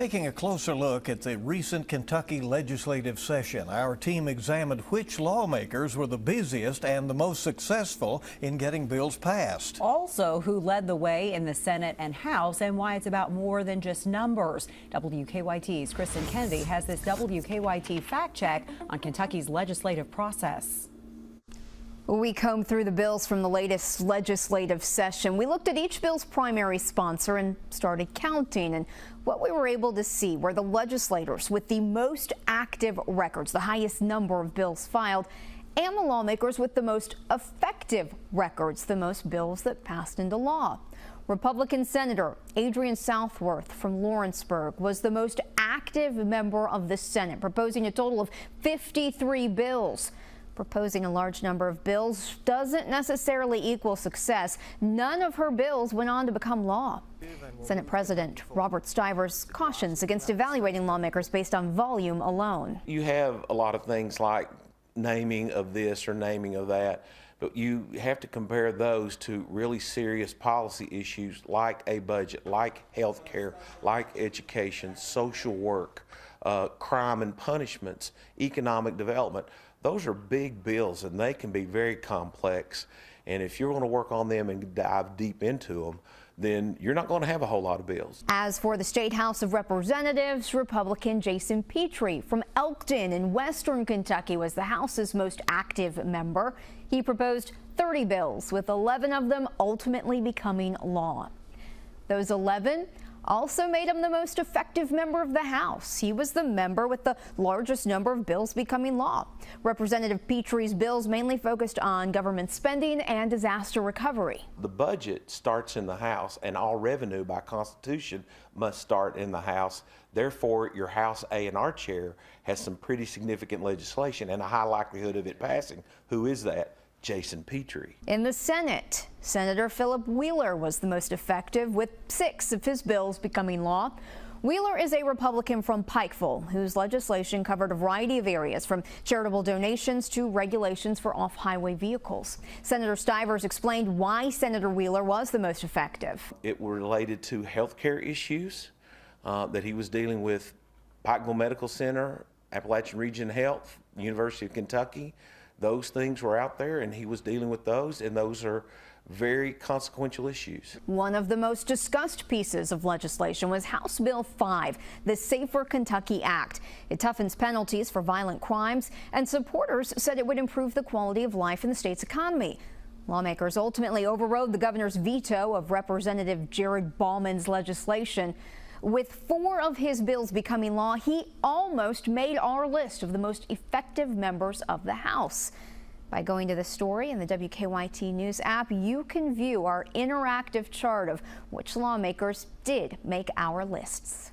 Taking a closer look at the recent Kentucky legislative session, our team examined which lawmakers were the busiest and the most successful in getting bills passed. Also, who led the way in the Senate and House and why it's about more than just numbers. WKYT's Kristen Kennedy has this WKYT Fact Check on Kentucky's legislative process. We combed through the bills from the latest legislative session. We looked at each bill's primary sponsor and started counting. And what we were able to see were the legislators with the most active records, the highest number of bills filed, and the lawmakers with the most effective records, the most bills that passed into law. Republican Senator Adrian Southworth from Lawrenceburg was the most active member of the Senate, proposing a total of 53 bills. Proposing a large number of bills doesn't necessarily equal success. None of her bills went on to become law. Senate President Robert Stivers cautions against evaluating lawmakers based on volume alone. You have a lot of things like naming of this or naming of that, but you have to compare those to really serious policy issues like a budget, like health care, like education, social work, crime and punishments, economic development. Those are big bills and they can be very complex. And if you're going to work on them and dive deep into them, then you're not going to have a whole lot of bills. As for the State House of Representatives, Republican Jason Petrie from Elkton in western Kentucky was the House's most active member. He proposed 30 bills, with 11 of them ultimately becoming law. Those 11 also made him the most effective member of the House. He was the member with the largest number of bills becoming law. Representative Petrie's bills mainly focused on government spending and disaster recovery. The budget starts in the House, and all revenue by Constitution must start in the House. Therefore, your House A&R chair has some pretty significant legislation and a high likelihood of it passing. Who is that? Jason Petrie. In the Senate, Senator Philip Wheeler was the most effective, with 6 of his bills becoming law. Wheeler is a Republican from Pikeville whose legislation covered a variety of areas, from charitable donations to regulations for off-highway vehicles. Senator Stivers explained why Senator Wheeler was the most effective. It related to health care issues that he was dealing with. Pikeville Medical Center, Appalachian Region Health, University of Kentucky. Those things were out there and he was dealing with those, and those are very consequential issues. One of the most discussed pieces of legislation was House Bill 5, the Safer Kentucky Act. It toughens penalties for violent crimes, and supporters said it would improve the quality of life in the state's economy. Lawmakers ultimately overrode the governor's veto of Representative Jared Bauman's legislation. With 4 of his bills becoming law, he almost made our list of the most effective members of the House. By going to the story in the WKYT News app, you can view our interactive chart of which lawmakers did make our lists.